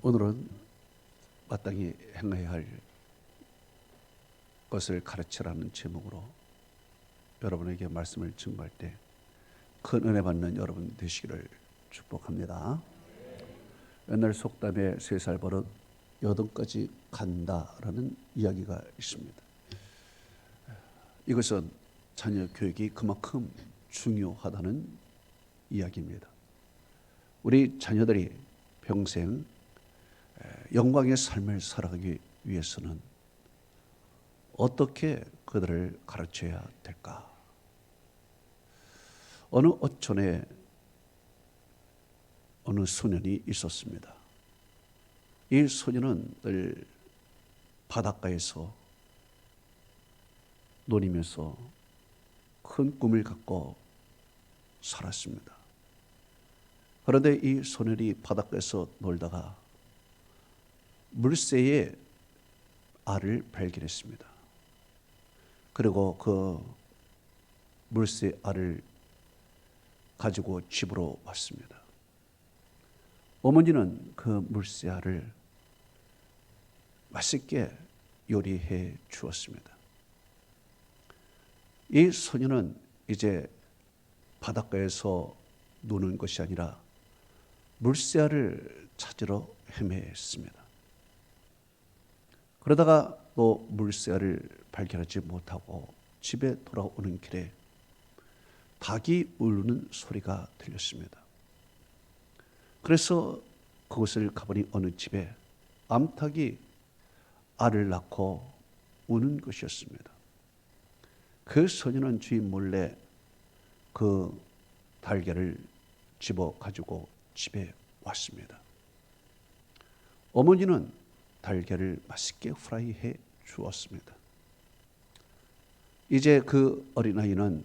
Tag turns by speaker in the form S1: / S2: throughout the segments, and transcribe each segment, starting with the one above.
S1: 오늘은 마땅히 행해야 할 것을 가르치라는 제목으로 여러분에게 말씀을 증거할 때 큰 은혜 받는 여러분 되시기를 축복합니다. 옛날 속담에 3살 버릇 여든까지 간다라는 이야기가 있습니다. 이것은 자녀 교육이 그만큼 중요하다는 이야기입니다. 우리 자녀들이 평생 영광의 삶을 살아가기 위해서는 어떻게 그들을 가르쳐야 될까? 어느 어촌에 어느 소년이 있었습니다. 이 소년은 늘 바닷가에서 놀이면서 큰 꿈을 갖고 살았습니다. 그런데 이 소년이 바닷가에서 놀다가 물새의 알을 발견했습니다. 그리고 그 물새 알을 가지고 집으로 왔습니다. 어머니는 그 물새 알을 맛있게 요리해 주었습니다. 이 소녀는 이제 바닷가에서 노는 것이 아니라 물새 알을 찾으러 헤맸습니다. 그러다가 또 물새 알을 발견하지 못하고 집에 돌아오는 길에 닭이 울는 소리가 들렸습니다. 그래서 그곳을 가보니 어느 집에 암탉이 알을 낳고 우는 것이었습니다. 그 소녀는 주인 몰래 그 달걀을 집어 가지고 집에 왔습니다. 어머니는 달걀을 맛있게 프라이해 주었습니다. 이제 그 어린아이는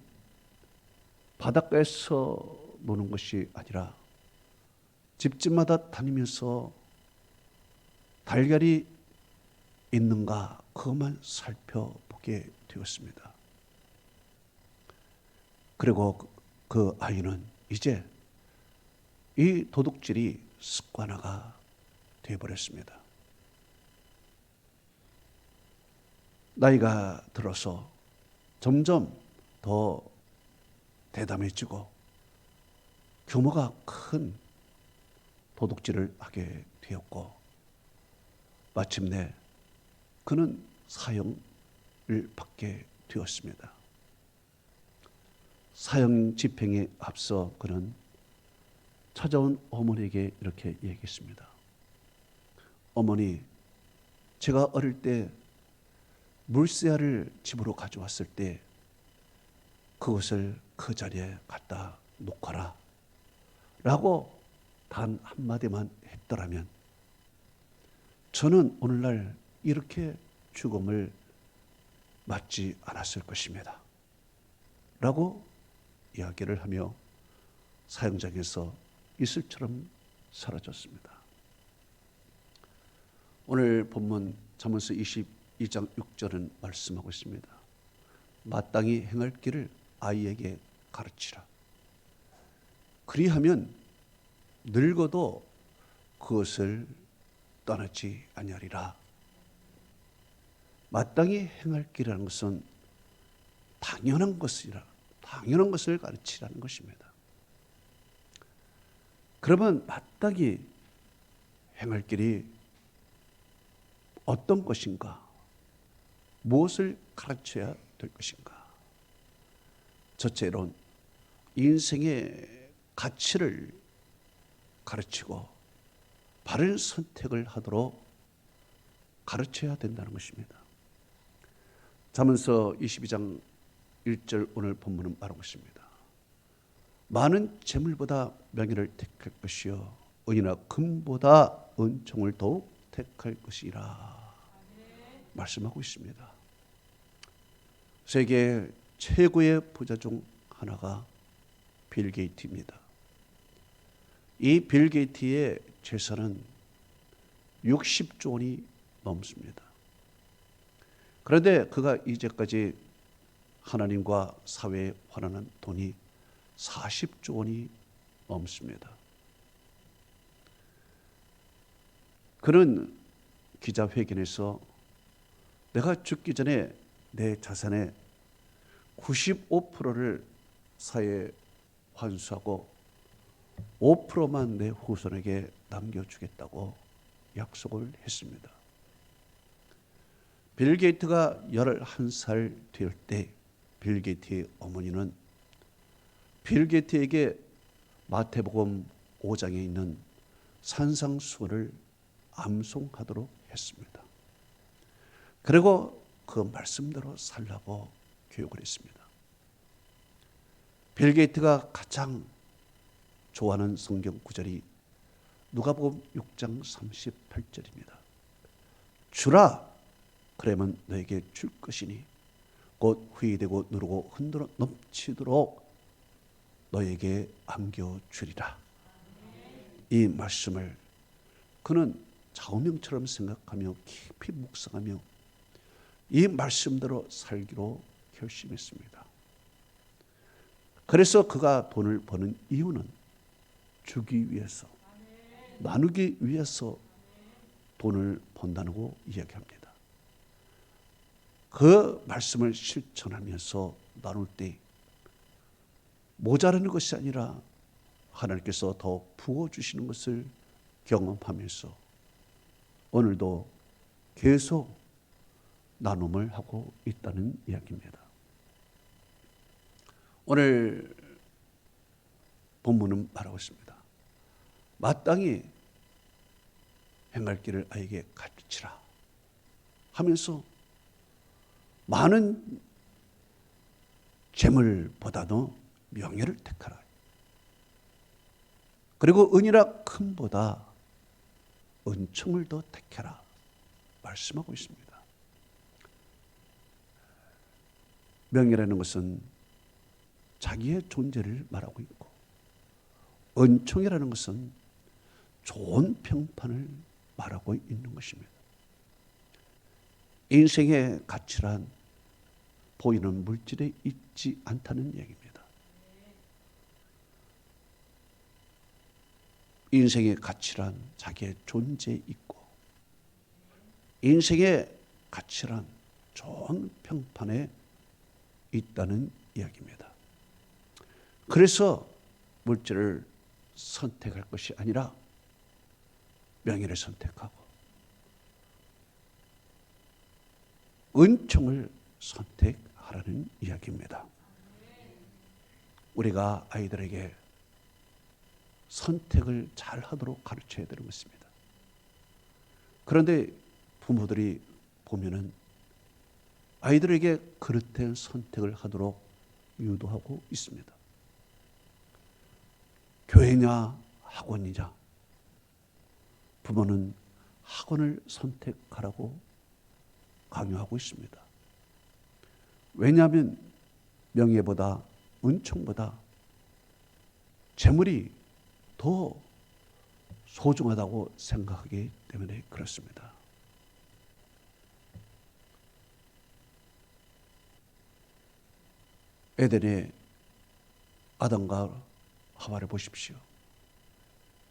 S1: 바닷가에서 노는 것이 아니라 집집마다 다니면서 달걀이 있는가 그것만 살펴보게 되었습니다. 그리고 그 아이는 이제 이 도둑질이 습관화가 되어버렸습니다. 나이가 들어서 점점 더 대담해지고 규모가 큰 도둑질을 하게 되었고 마침내 그는 사형을 받게 되었습니다. 사형 집행에 앞서 그는 찾아온 어머니에게 이렇게 얘기했습니다. 어머니, 제가 어릴 때 물새알을 집으로 가져왔을 때 그것을 그 자리에 갖다 놓거라 라고 단 한마디만 했더라면 저는 오늘날 이렇게 죽음을 맞지 않았을 것입니다 라고 이야기를 하며 사형장에서 이슬처럼 사라졌습니다. 오늘 본문 잠언서 22장 6절은 말씀하고 있습니다. 마땅히 행할 길을 아이에게 가르치라. 그리하면 늙어도 그것을 떠나지 아니하리라. 마땅히 행할 길이라는 것은 당연한 것을 가르치라는 것입니다. 그러면 마땅히 행할 길이 어떤 것인가? 무엇을 가르쳐야 될 것인가? 첫째로는 인생의 가치를 가르치고 바른 선택을 하도록 가르쳐야 된다는 것입니다. 잠언서 22장 1절 오늘 본문은 말하고 있습니다. 많은 재물보다 명예를 택할 것이요 은이나 금보다 은총을 더욱 택할 것이라 말씀하고 있습니다. 세계 최고의 부자 중 하나가 빌 게이츠입니다. 이 빌 게이츠의 재산은 60조 원이 넘습니다. 그런데 그가 이제까지 하나님과 사회에 환원한 돈이 40조 원이 넘습니다. 그는 기자회견에서 내가 죽기 전에 내 자산의 95%를 사회에 환수하고 5%만 내 후손에게 남겨주겠다고 약속을 했습니다. 빌 게이트가 11살 될 때 빌 게이트의 어머니는 빌 게이트에게 마태복음 5장에 있는 산상수훈을 암송하도록 했습니다. 그리고 그 말씀대로 살라고 교육을 했습니다. 빌 게이트가 가장 좋아하는 성경 구절이 누가복음 6장 38절입니다. 주라 그러면 너에게 줄 것이니 곧 후이되고 누르고 흔들어 넘치도록 너에게 안겨주리라. 이 말씀을 그는 좌우명처럼 생각하며 깊이 묵상하며 이 말씀대로 살기로 결심했습니다. 그래서 그가 돈을 버는 이유는 주기 위해서, 나누기 위해서 돈을 번다고 이야기합니다. 그 말씀을 실천하면서 나눌 때 모자라는 것이 아니라 하나님께서 더 부어주시는 것을 경험하면서 오늘도 계속 나눔을 하고 있다는 이야기입니다. 오늘 본문은 말하고 있습니다. 마땅히 행할 길을 아이에게 가르치라 하면서 많은 재물보다도 명예를 택하라. 그리고 은이라 금보다 은총을 더 택해라 말씀하고 있습니다. 명예라는 것은 자기의 존재를 말하고 있고 은총이라는 것은 좋은 평판을 말하고 있는 것입니다. 인생의 가치란 보이는 물질에 있지 않다는 얘기입니다. 인생의 가치란 자기의 존재에 있고 인생의 가치란 좋은 평판에 있다는 이야기입니다. 그래서 물질을 선택할 것이 아니라 명예를 선택하고 은총을 선택하라는 이야기입니다. 우리가 아이들에게 선택을 잘 하도록 가르쳐야 되는 것입니다. 그런데 부모들이 보면은 아이들에게 그릇된 선택을 하도록 유도하고 있습니다. 교회냐 학원이냐, 부모는 학원을 선택하라고 강요하고 있습니다. 왜냐하면 명예보다 은총보다 재물이 더 소중하다고 생각하기 때문에 그렇습니다. 에덴의 아담과 하와를 보십시오.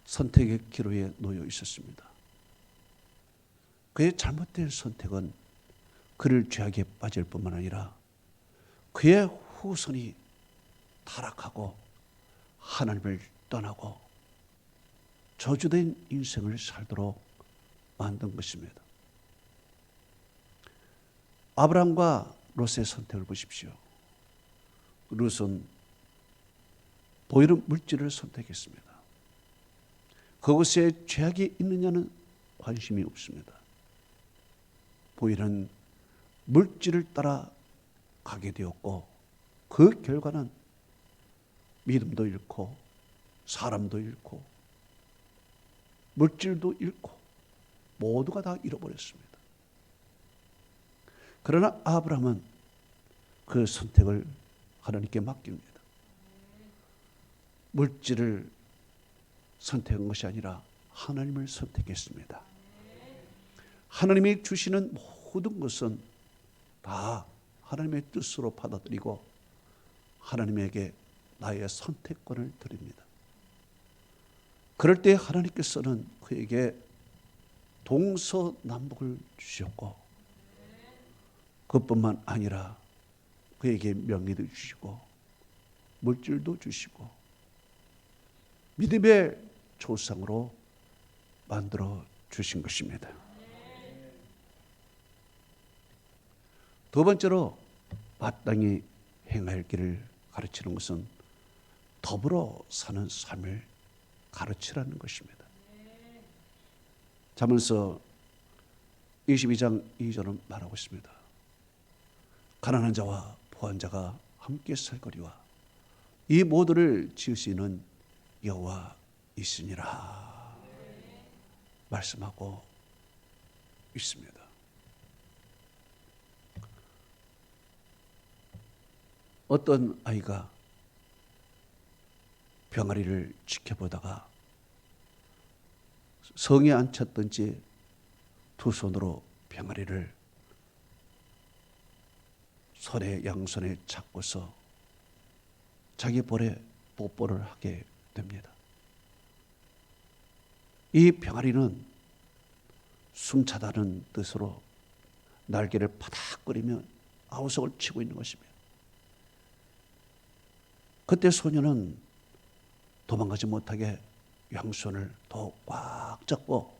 S1: 선택의 기로에 놓여 있었습니다. 그의 잘못된 선택은 그를 죄악에 빠질 뿐만 아니라 그의 후손이 타락하고 하나님을 떠나고 저주된 인생을 살도록 만든 것입니다. 아브라함과 롯의 선택을 보십시오. 롯은 보이는 물질을 선택했습니다. 그곳에 죄악이 있느냐는 관심이 없습니다. 보이는 물질을 따라 가게 되었고 그 결과는 믿음도 잃고 사람도 잃고 물질도 잃고 모두가 다 잃어버렸습니다. 그러나 아브라함은 그 선택을 하나님께 맡깁니다. 물질을 선택한 것이 아니라 하나님을 선택했습니다. 하나님이 주시는 모든 것은 다 하나님의 뜻으로 받아들이고 하나님에게 나의 선택권을 드립니다. 그럴 때 하나님께서는 그에게 동서남북을 주셨고, 그뿐만 아니라 그에게 명예도 주시고 물질도 주시고 믿음의 조상으로 만들어 주신 것입니다. 두 번째로 마땅히 행할 길을 가르치는 것은 더불어 사는 삶을 가르치라는 것입니다. 잠언서 22장 2절은 말하고 있습니다. 가난한 자와 부한 자가 함께 살거리와 이 모두를 지으시는 여호와이시니라 말씀하고 있습니다. 어떤 아이가 병아리를 지켜보다가 성에 앉혔던지 두 손으로 병아리를 양손에 잡고서 자기 볼에 뽀뽀를 하게 됩니다. 이 병아리는 숨차다는 뜻으로 날개를 파닥거리며 아우성을 치고 있는 것입니다. 그때 소녀는 도망가지 못하게 양손을 더 꽉 잡고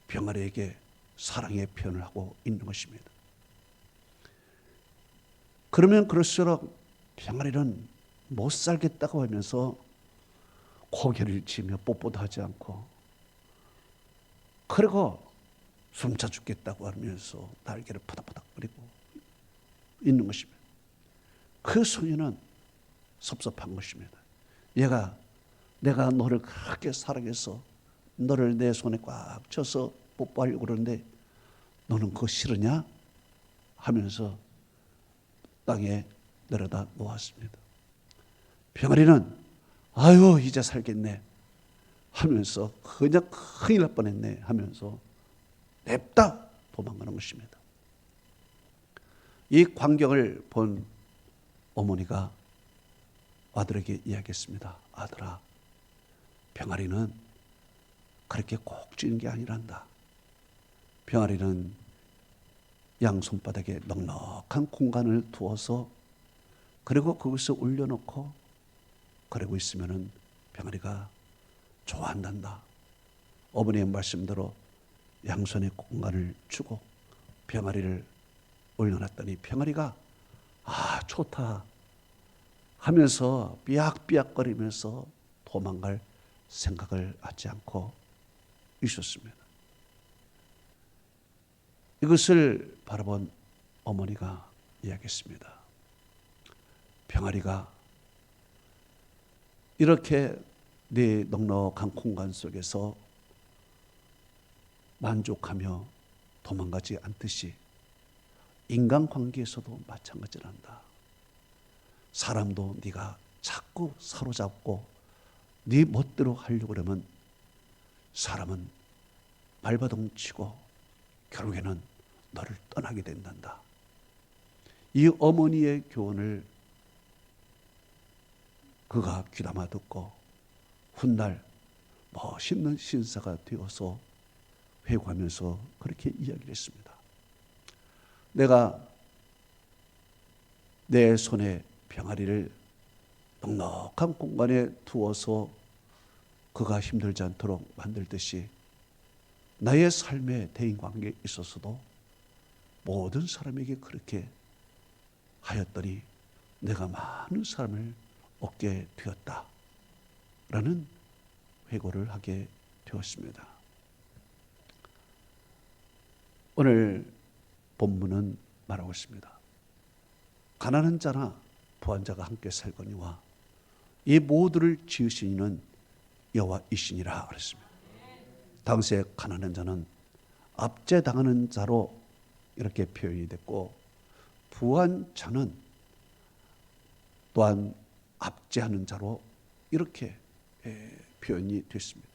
S1: 병아리에게 사랑의 표현을 하고 있는 것입니다. 그러면 그럴수록 병아리는 못 살겠다고 하면서 고개를 치며 뽀뽀도 하지 않고, 그리고 숨차 죽겠다고 하면서 날개를 파닥파닥거리고 있는 것입니다. 그 소녀는 섭섭한 것입니다. 내가 너를 그렇게 사랑해서 너를 내 손에 꽉 쳐서 뽀뽀하려고 그러는데 너는 그거 싫으냐? 하면서 땅에 내려다 놓았습니다. 병아리는 아유 이제 살겠네 하면서 그냥 큰일 날 뻔했네 하면서 냅다 도망가는 것입니다. 이 광경을 본 어머니가 아들에게 이야기했습니다. 아들아, 병아리는 그렇게 꼭 찌는 게 아니란다. 병아리는 양손바닥에 넉넉한 공간을 두어서 그리고 그것을 올려놓고 그러고 있으면은 병아리가 좋아한단다. 어머니의 말씀대로 양손에 공간을 주고 병아리를 올려놨더니 병아리가 좋다 하면서 삐약삐약거리면서 도망갈 생각을 하지 않고 있었습니다. 이것을 바라본 어머니가 이야기했습니다. 병아리가 이렇게 네 넉넉한 공간 속에서 만족하며 도망가지 않듯이 인간관계에서도 마찬가지란다. 사람도 네가 자꾸 사로잡고 네 멋대로 하려고 그러면 사람은 발버둥 치고 결국에는 너를 떠나게 된단다. 이 어머니의 교훈을 그가 귀담아 듣고 훗날 멋있는 신사가 되어서 회고하면서 그렇게 이야기를 했습니다. 내가 내 손에 병아리를 넉넉한 공간에 두어서 그가 힘들지 않도록 만들듯이 나의 삶의 대인관계에 있어서도 모든 사람에게 그렇게 하였더니 내가 많은 사람을 얻게 되었다 라는 회고를 하게 되었습니다. 오늘 본문은 말하고 있습니다. 가난한 자나 부한 자가 함께 살거니와 이 모두를 지으신 이는 여호와이시니라 그랬습니다. 당시에 가난한 자는 압제당하는 자로 이렇게 표현이 됐고, 부한 자는 또한 압제하는 자로 이렇게 표현이 됐습니다.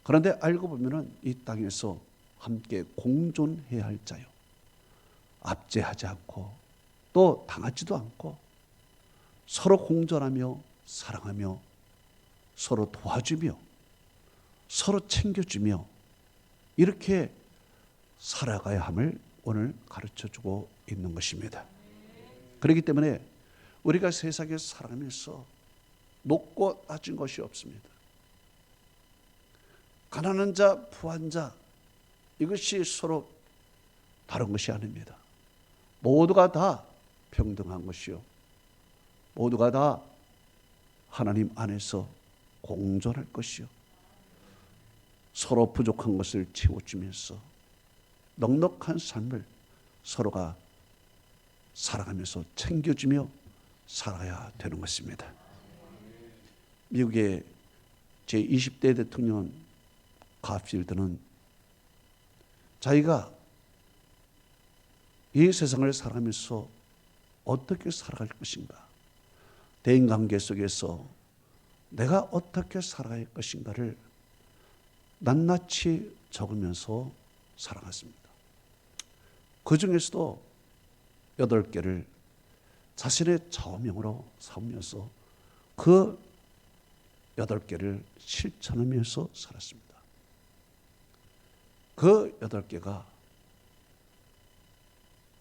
S1: 그런데 알고 보면은 이 땅에서 함께 공존해야 할 자요, 압제하지 않고 또 당하지도 않고 서로 공존하며 사랑하며 서로 도와주며 서로 챙겨주며 이렇게 살아가야 함을 오늘 가르쳐주고 있는 것입니다. 그렇기 때문에 우리가 세상에 살아가면서 높고 낮은 것이 없습니다. 가난한 자, 부한 자, 이것이 서로 다른 것이 아닙니다. 모두가 다 평등한 것이요, 모두가 다 하나님 안에서 공존할 것이요, 서로 부족한 것을 채워주면서 넉넉한 삶을 서로가 살아가면서 챙겨주며 살아야 되는 것입니다. 미국의 제20대 대통령 가필드는 자기가 이 세상을 살아가면서 어떻게 살아갈 것인가, 대인관계 속에서 내가 어떻게 살아갈 것인가를 낱낱이 적으면서 살아갔습니다. 그 중에서도 8개를 자신의 좌우명으로 삼으면서 그 8개를 실천하면서 살았습니다. 그 8개가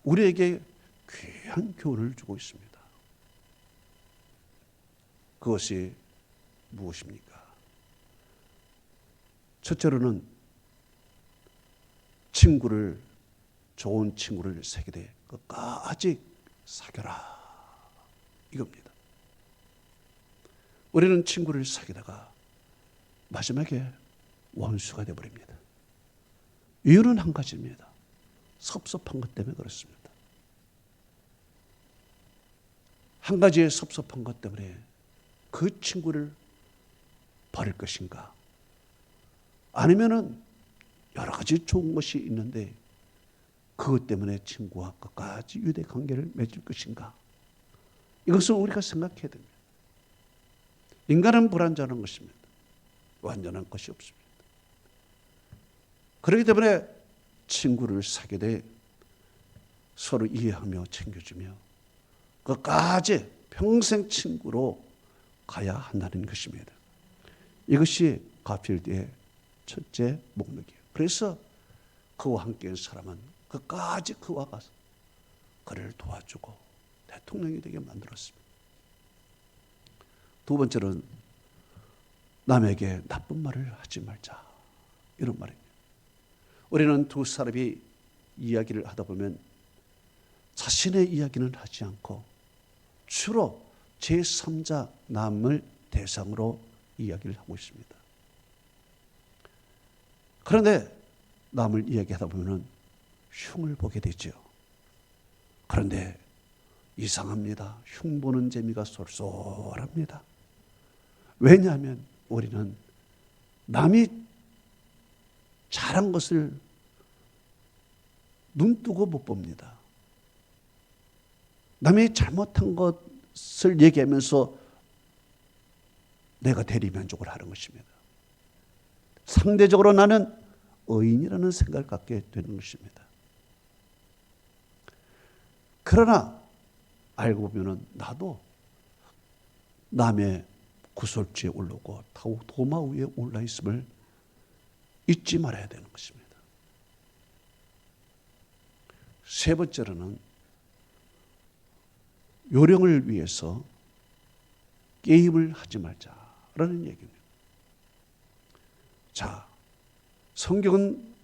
S1: 우리에게 귀한 교훈을 주고 있습니다. 그것이 무엇입니까? 첫째로는 좋은 친구를 사귀되 끝까지 사귀라, 이겁니다. 우리는 친구를 사귀다가 마지막에 원수가 되어버립니다. 이유는 한 가지입니다. 섭섭한 것 때문에 그렇습니다. 한 가지의 섭섭한 것 때문에 그 친구를 버릴 것인가, 아니면은 여러 가지 좋은 것이 있는데 그것 때문에 친구와 끝까지 유대 관계를 맺을 것인가, 이것을 우리가 생각해야 됩니다. 인간은 불완전한 것입니다. 완전한 것이 없습니다. 그렇기 때문에 친구를 사귀되 서로 이해하며 챙겨주며 끝까지 평생 친구로 가야 한다는 것입니다. 이것이 가필드의 첫째 목록이에요. 그래서 그와 함께한 사람은 끝까지 그와 가서 그를 도와주고 대통령이 되게 만들었습니다. 두 번째는 남에게 나쁜 말을 하지 말자, 이런 말입니다. 우리는 두 사람이 이야기를 하다 보면 자신의 이야기는 하지 않고 주로 제3자 남을 대상으로 이야기를 하고 있습니다. 그런데 남을 이야기하다 보면 흉을 보게 되죠. 그런데 이상합니다. 흉 보는 재미가 쏠쏠합니다. 왜냐하면 우리는 남이 잘한 것을 눈뜨고 못 봅니다. 남이 잘못한 것을 얘기하면서 내가 대리만족을 하는 것입니다. 상대적으로 나는 의인이라는 생각을 갖게 되는 것입니다. 그러나 알고 보면 나도 남의 구설주에 올르고 도마 위에 올라 있음을 잊지 말아야 되는 것입니다. 세 번째로는 요령을 위해서 게임을 하지 말자라는 얘기입니다. 자, 성경은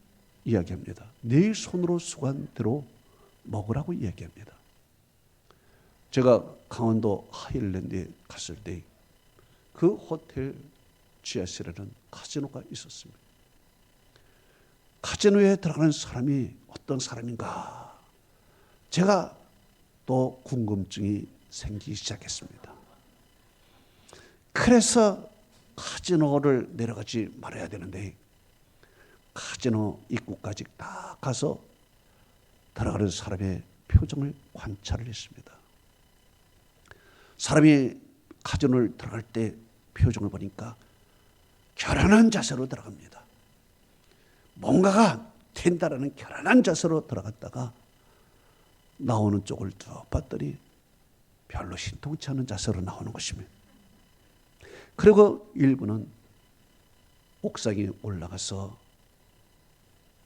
S1: 이야기합니다. 네 손으로 수고한 대로 먹으라고 이야기합니다. 제가 강원도 하일랜드에 갔을 때 그 호텔 지하실에는 카지노가 있었습니다. 카지노에 들어가는 사람이 어떤 사람인가, 제가 또 궁금증이 생기기 시작했습니다. 그래서 카지노를 내려가지 말아야 되는데 카지노 입구까지 딱 가서 들어가는 사람의 표정을 관찰을 했습니다. 사람이 카지노를 들어갈 때 표정을 보니까 결연한 자세로 들어갑니다. 뭔가가 된다라는 결연한 자세로 들어갔다가 나오는 쪽을 쭉 봤더니 별로 신통치 않은 자세로 나오는 것입니다. 그리고 일부는 옥상에 올라가서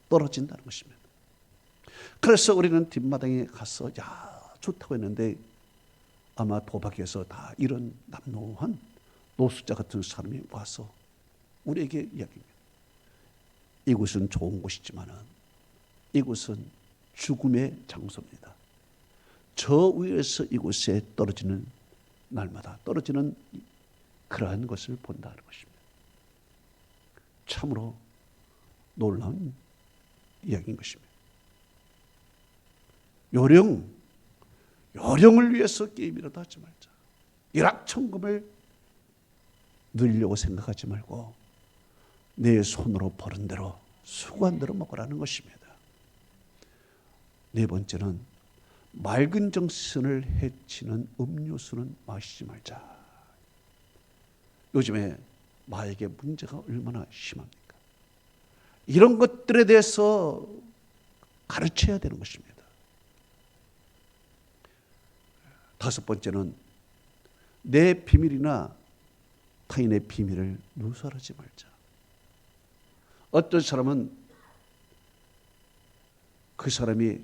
S1: 떨어진다는 것입니다. 그래서 우리는 뒷마당에 가서 좋다고 했는데 아마 도박에서 다 이런 남노한 노숙자 같은 사람이 와서 우리에게 이야기합니다. 이곳은 좋은 곳이지만 이곳은 죽음의 장소입니다. 저 위에서 이곳에 떨어지는 날마다 떨어지는 그러한 것을 본다는 것입니다. 참으로 놀라운 이야기인 것입니다. 요령을 위해서 게임이라도 하지 말자. 일확천금을 누리려고 생각하지 말고 내 손으로 버는 대로 수고한 대로 먹으라는 것입니다. 네 번째는 맑은 정신을 해치는 음료수는 마시지 말자. 요즘에 마약의 문제가 얼마나 심합니까? 이런 것들에 대해서 가르쳐야 되는 것입니다. 다섯 번째는 내 비밀이나 타인의 비밀을 누설하지 말자. 어떤 사람은 그 사람이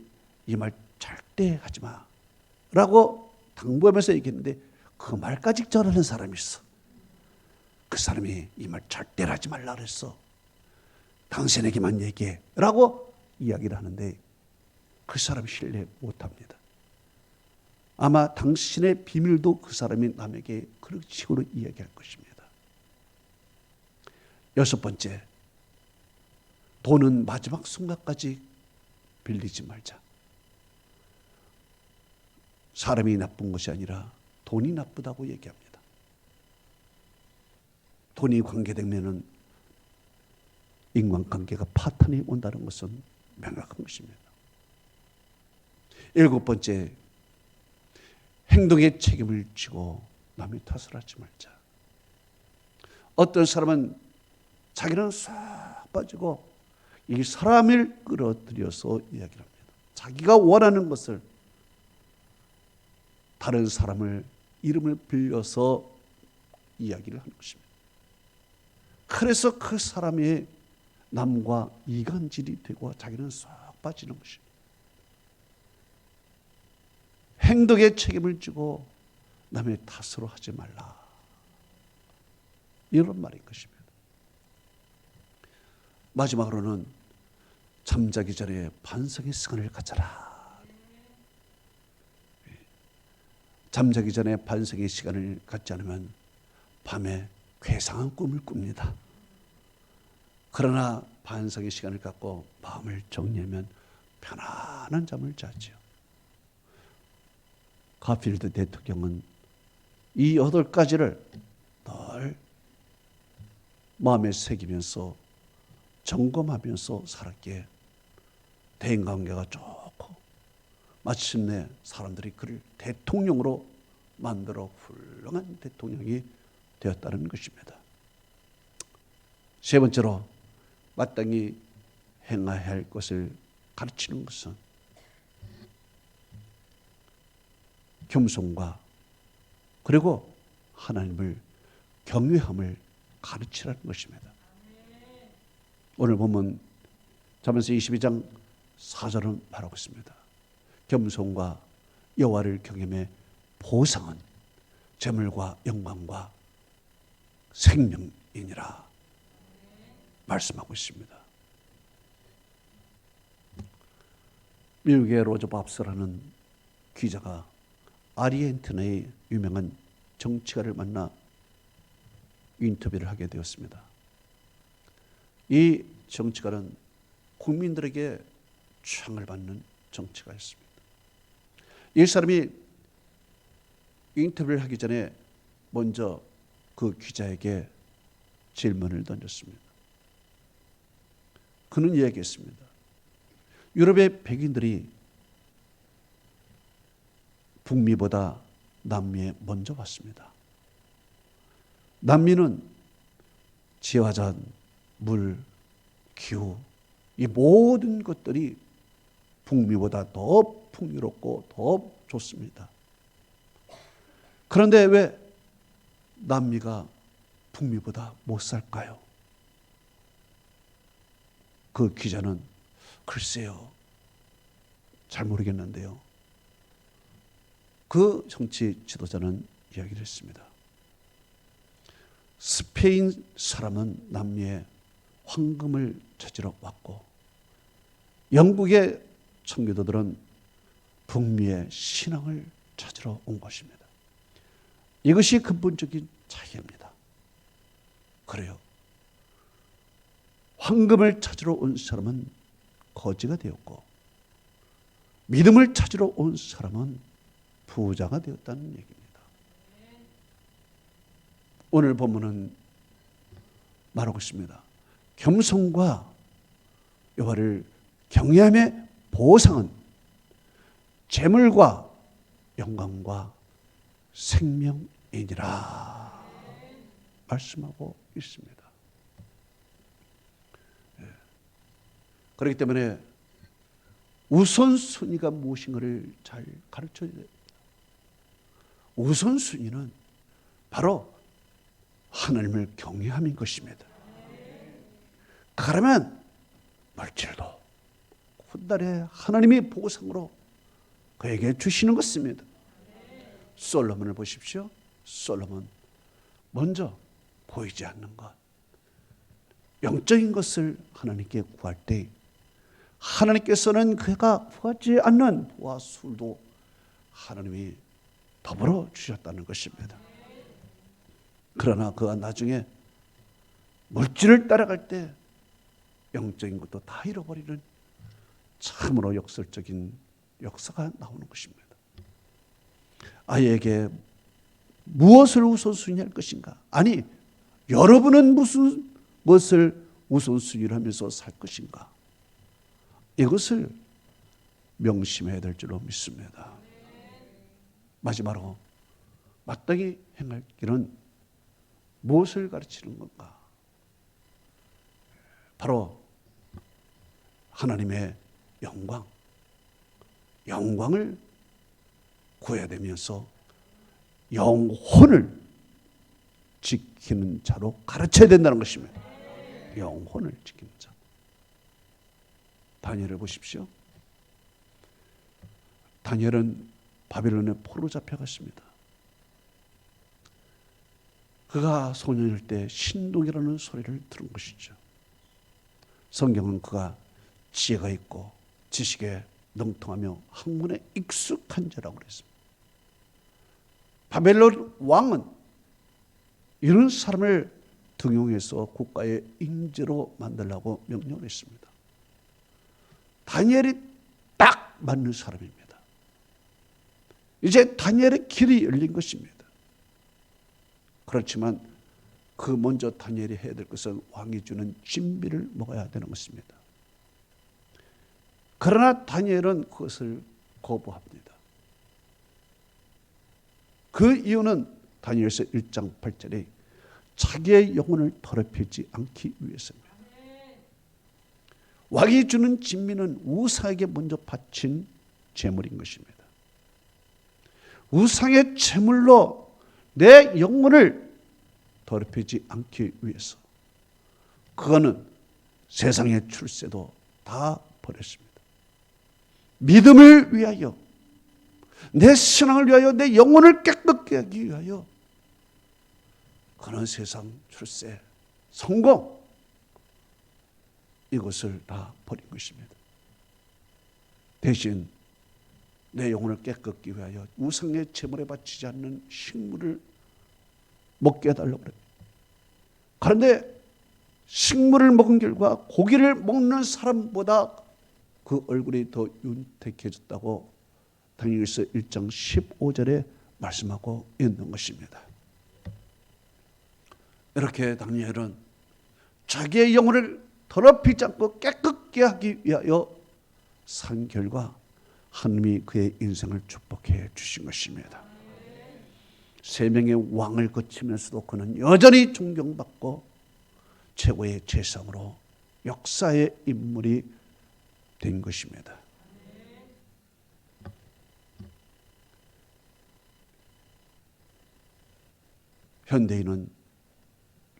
S1: 이 말 절대 하지 마 라고 당부하면서 얘기했는데 그 말까지 전하는 사람이 있어. 그 사람이 이 말 절대 하지 말라 그랬어. 당신에게만 얘기해 라고 이야기를 하는데 그 사람이 신뢰 못합니다. 아마 당신의 비밀도 그 사람이 남에게 그런 식으로 이야기할 것입니다. 여섯 번째, 돈은 마지막 순간까지 빌리지 말자. 사람이 나쁜 것이 아니라 돈이 나쁘다고 얘기합니다. 돈이 관계되면 인간관계가 파탄이 온다는 것은 명확한 것입니다. 일곱 번째, 행동에 책임을 지고 남의 탓을 하지 말자. 어떤 사람은 자기는 싹 빠지고 이 사람을 끌어들여서 이야기를 합니다. 자기가 원하는 것을 다른 사람을 이름을 빌려서 이야기를 하는 것입니다. 그래서 그 사람의 남과 이간질이 되고 자기는 싹 빠지는 것입니다. 행동에 책임을 지고 남의 탓으로 하지 말라. 이런 말인 것입니다. 마지막으로는 잠자기 전에 반성의 시간을 가져라. 잠자기 전에 반성의 시간을 갖지 않으면 밤에 괴상한 꿈을 꿉니다. 그러나 반성의 시간을 갖고 마음을 정리하면 편안한 잠을 자지요. 가필드 대통령은 이 8가지를 늘 마음에 새기면서 점검하면서 살았기에 대인관계가 좋고 마침내 사람들이 그를 대통령으로 만들어 훌륭한 대통령이 되었다는 것입니다. 세 번째로 마땅히 행해야 할 것을 가르치는 것은 겸손과 그리고 하나님을 경외함을 가르치라는 것입니다. 오늘 보면 잠언서 22장 4절은 말하고 있습니다. 겸손과 여호와를 경외함의 보상은 재물과 영광과 생명이니라 말씀하고 있습니다. 미국의 로저 밥스라는 기자가 아르헨티나의 유명한 정치가를 만나 인터뷰를 하게 되었습니다. 이 정치가는 국민들에게 추앙을 받는 정치가였습니다. 이 사람이 인터뷰를 하기 전에 먼저 그 기자에게 질문을 던졌습니다. 그는 이야기했습니다. 유럽의 백인들이 북미보다 남미에 먼저 왔습니다. 남미는 지하자원, 물, 기후 이 모든 것들이 북미보다 더 풍요롭고 더 좋습니다. 그런데 왜 남미가 북미보다 못 살까요? 그 기자는 글쎄요, 잘 모르겠는데요. 그 정치 지도자는 이야기를 했습니다. 스페인 사람은 남미에 황금을 찾으러 왔고 영국의 청교도들은 북미의 신앙을 찾으러 온 것입니다. 이것이 근본적인 차이입니다. 그래요. 황금을 찾으러 온 사람은 거지가 되었고 믿음을 찾으러 온 사람은 부자가 되었다는 얘기입니다. 오늘 본문은 말하고 있습니다. 겸손과 여호와를 경외함의 보상은 재물과 영광과 생명이니라 말씀하고 있습니다. 그렇기 때문에 우선순위가 무엇인가를 잘 가르쳐야 됩니다. 우선순위는 바로 하나님을 경외함인 것입니다. 그러면 물질도 훗날에 하나님이 보상으로 그에게 주시는 것입니다. 솔로몬을 보십시오. 솔로몬 먼저 보이지 않는 것, 영적인 것을 하나님께 구할 때 하나님께서는 그가 구하지 않는 부와 술도 하나님이 더불어 주셨다는 것입니다. 그러나 그가 나중에 물질을 따라갈 때 영적인 것도 다 잃어버리는 참으로 역설적인 역사가 나오는 것입니다. 아이에게 무엇을 우선순위 할 것인가? 아니, 여러분은 무엇을 우선순위를 하면서 살 것인가? 이것을 명심해야 될 줄로 믿습니다. 마지막으로 마땅히 행할 길은 무엇을 가르치는 건가? 바로 하나님의 영광을 구해야 되면서 영혼을 지키는 자로 가르쳐야 된다는 것입니다. 영혼을 지키는 자. 다니엘을 보십시오. 다니엘은 바벨론의 포로 잡혀갔습니다. 그가 소년일 때 신동이라는 소리를 들은 것이죠. 성경은 그가 지혜가 있고 지식에 능통하며 학문에 익숙한 자라고 그랬습니다. 바벨론 왕은 이런 사람을 등용해서 국가의 인재로 만들라고 명령을 했습니다. 다니엘이 딱 맞는 사람입니다. 이제 다니엘의 길이 열린 것입니다. 그렇지만 그 먼저 다니엘이 해야 될 것은 왕이 주는 진비를 먹어야 되는 것입니다. 그러나 다니엘은 그것을 거부합니다. 그 이유는 다니엘서 1장 8절에 자기의 영혼을 더럽히지 않기 위해서입니다. 왕이 주는 진미는 우상에게 먼저 바친 제물인 것입니다. 우상의 제물로 내 영혼을 더럽히지 않기 위해서 그거는 세상의 출세도 다 버렸습니다. 믿음을 위하여, 내 신앙을 위하여, 내 영혼을 깨끗게 하기 위하여 그런 세상 출세, 성공, 이것을 다 버린 것입니다. 대신 내 영혼을 깨끗게 위하여 우상의 제물에 바치지 않는 식물을 먹게 해달라고 그래요. 그런데 식물을 먹은 결과 고기를 먹는 사람보다 그 얼굴이 더 윤택해졌다고 다니엘서 1장 15절에 말씀하고 있는 것입니다. 이렇게 다니엘은 자기의 영혼을 더럽히지 않고 깨끗게 하기 위하여 산 결과 하나님이 그의 인생을 축복해 주신 것입니다. 세 명의 왕을 거치면서도 그는 여전히 존경받고 최고의 재상으로 역사의 인물이 된 것입니다. 현대인은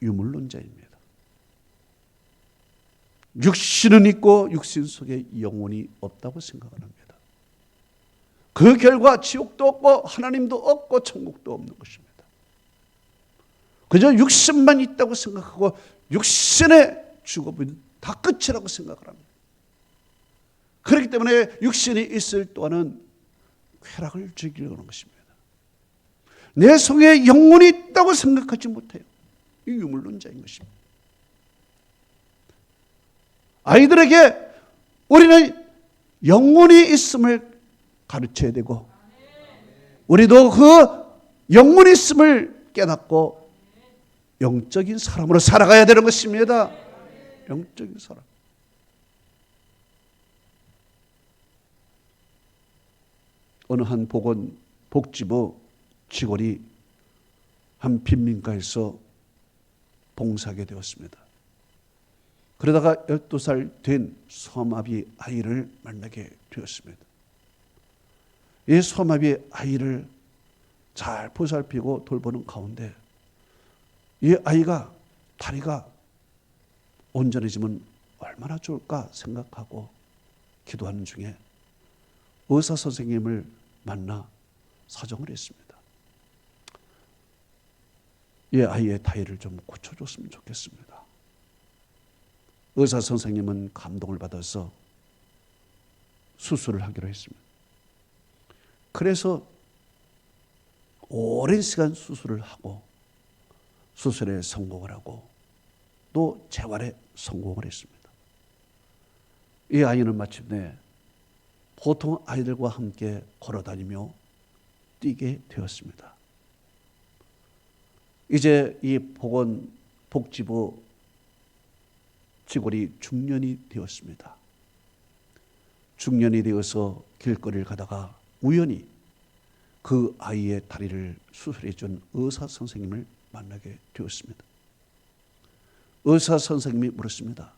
S1: 유물론자입니다. 육신은 있고 육신 속에 영혼이 없다고 생각을 합니다. 그 결과 지옥도 없고 하나님도 없고 천국도 없는 것입니다. 그저 육신만 있다고 생각하고 육신의 직업은 다 끝이라고 생각을 합니다. 그렇기 때문에 육신이 있을 동안은 쾌락을 즐기려고 하는 것입니다. 내 속에 영혼이 있다고 생각하지 못해요. 이 유물론자인 것입니다. 아이들에게 우리는 영혼이 있음을 가르쳐야 되고 우리도 그 영혼이 있음을 깨닫고 영적인 사람으로 살아가야 되는 것입니다. 영적인 사람. 어느 한 복지부 직원이 한 빈민가에서 봉사하게 되었습니다. 그러다가 12살 된 소아마비 아이를 만나게 되었습니다. 이 소아마비 아이를 잘 보살피고 돌보는 가운데 이 아이가 다리가 온전해지면 얼마나 좋을까 생각하고 기도하는 중에 의사 선생님을 만나 사정을 했습니다. 이 아이의 다리를 좀 고쳐줬으면 좋겠습니다. 의사 선생님은 감동을 받아서 수술을 하기로 했습니다. 그래서 오랜 시간 수술을 하고 수술에 성공을 하고 또 재활에 성공을 했습니다. 이 아이는 마침내 보통 아이들과 함께 걸어다니며 뛰게 되었습니다. 이제 이 복지부 직원이 중년이 되었습니다. 중년이 되어서 길거리를 가다가 우연히 그 아이의 다리를 수술해 준 의사 선생님을 만나게 되었습니다. 의사 선생님이 물었습니다.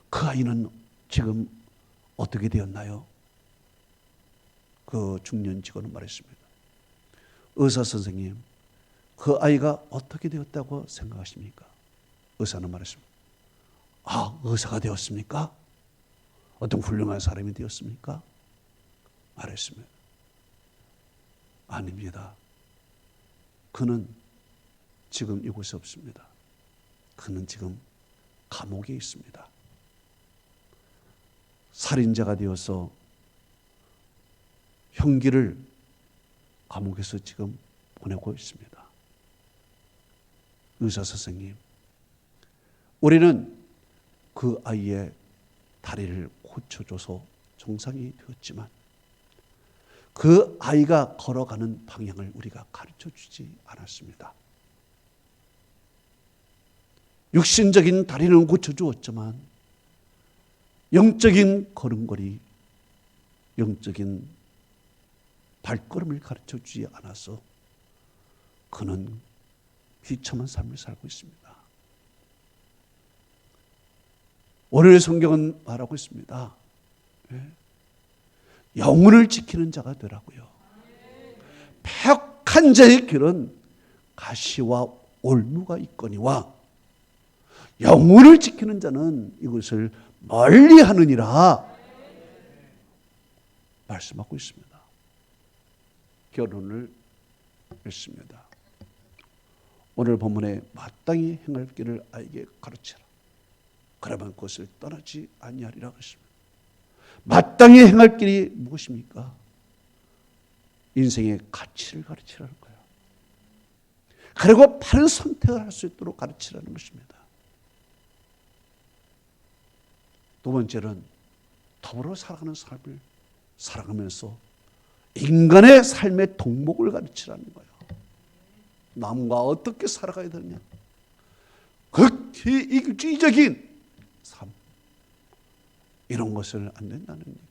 S1: 그 아이는 지금 어떻게 되었나요? 그 중년 직원은 말했습니다. 의사 선생님, 그 아이가 어떻게 되었다고 생각하십니까? 의사는 말했습니다. 아, 의사가 되었습니까? 어떤 훌륭한 사람이 되었습니까? 말했습니다. 아닙니다. 그는 지금 이곳에 없습니다. 그는 지금 감옥에 있습니다. 살인자가 되어서 형기를 감옥에서 지금 보내고 있습니다. 의사 선생님, 우리는 그 아이의 다리를 고쳐줘서 정상이 되었지만 그 아이가 걸어가는 방향을 우리가 가르쳐주지 않았습니다. 육신적인 다리는 고쳐주었지만 영적인 걸음걸이, 영적인 발걸음을 가르쳐주지 않아서 그는 비참한 삶을 살고 있습니다. 오늘 성경은 말하고 있습니다. 영혼을 지키는 자가 되라고요. 패역한 자의 길은 가시와 올무가 있거니와 영혼을 지키는 자는 이것을 멀리하느니라 말씀하고 있습니다. 결론을 읽습니다. 오늘 본문에 마땅히 행할 길을 아이에게 가르치라. 그러면 그것을 떠나지 아니하리라 했습니다. 마땅히 행할 길이 무엇입니까? 인생의 가치를 가르치라는 거예요. 그리고 바른 선택을 할 수 있도록 가르치라는 것입니다. 두 번째는 더불어 살아가는 삶을 살아가면서 인간의 삶의 덕목을 가르치라는 거예요. 남과 어떻게 살아가야 되느냐. 극히 이기적인 삶, 이런 것을 안 된다는 얘기야.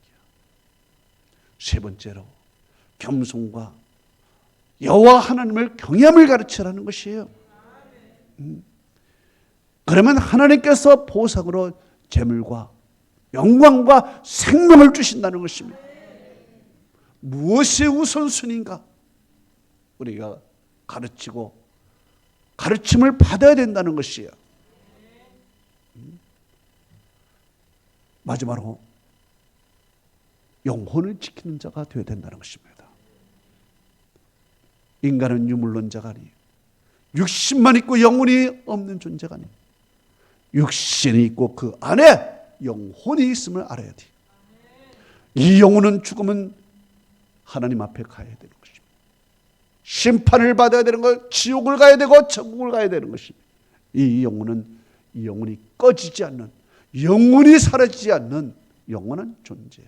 S1: 세 번째로 겸손과 여호와 하나님을 경외함을 가르치라는 것이에요. 그러면 하나님께서 보상으로 재물과 영광과 생명을 주신다는 것입니다. 무엇이 우선순위인가? 우리가 가르치고 가르침을 받아야 된다는 것이에요. 마지막으로 영혼을 지키는 자가 되어야 된다는 것입니다. 인간은 유물론자가 아니에요. 육신만 있고 영혼이 없는 존재가 아니에요. 육신이 있고 그 안에 영혼이 있음을 알아야 돼요. 이 영혼은 죽으면 하나님 앞에 가야 되는 것입니다. 심판을 받아야 되는 것, 지옥을 가야 되고 천국을 가야 되는 것입니다. 이 영혼이 꺼지지 않는, 영혼이 사라지지 않는 영원한 존재야.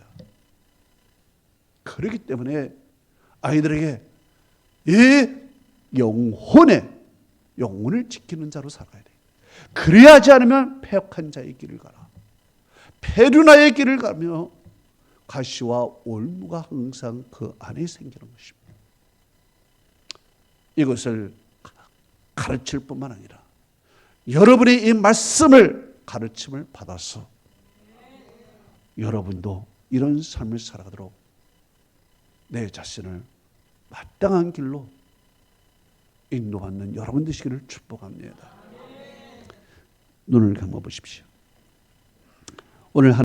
S1: 그렇기 때문에 아이들에게 이 영혼을 지키는 자로 살아야 돼. 그래야지 않으면 패역한 자의 길을 가라. 페류나의 길을 가며 가시와 올무가 항상 그 안에 생기는 것입니다. 이것을 가르칠 뿐만 아니라 여러분이 이 말씀을 가르침을 받아서 여러분도 이런 삶을 살아가도록 내 자신을 마땅한 길로 인도받는 여러분 되시기를 축복합니다. 눈을 감아 보십시오. 오늘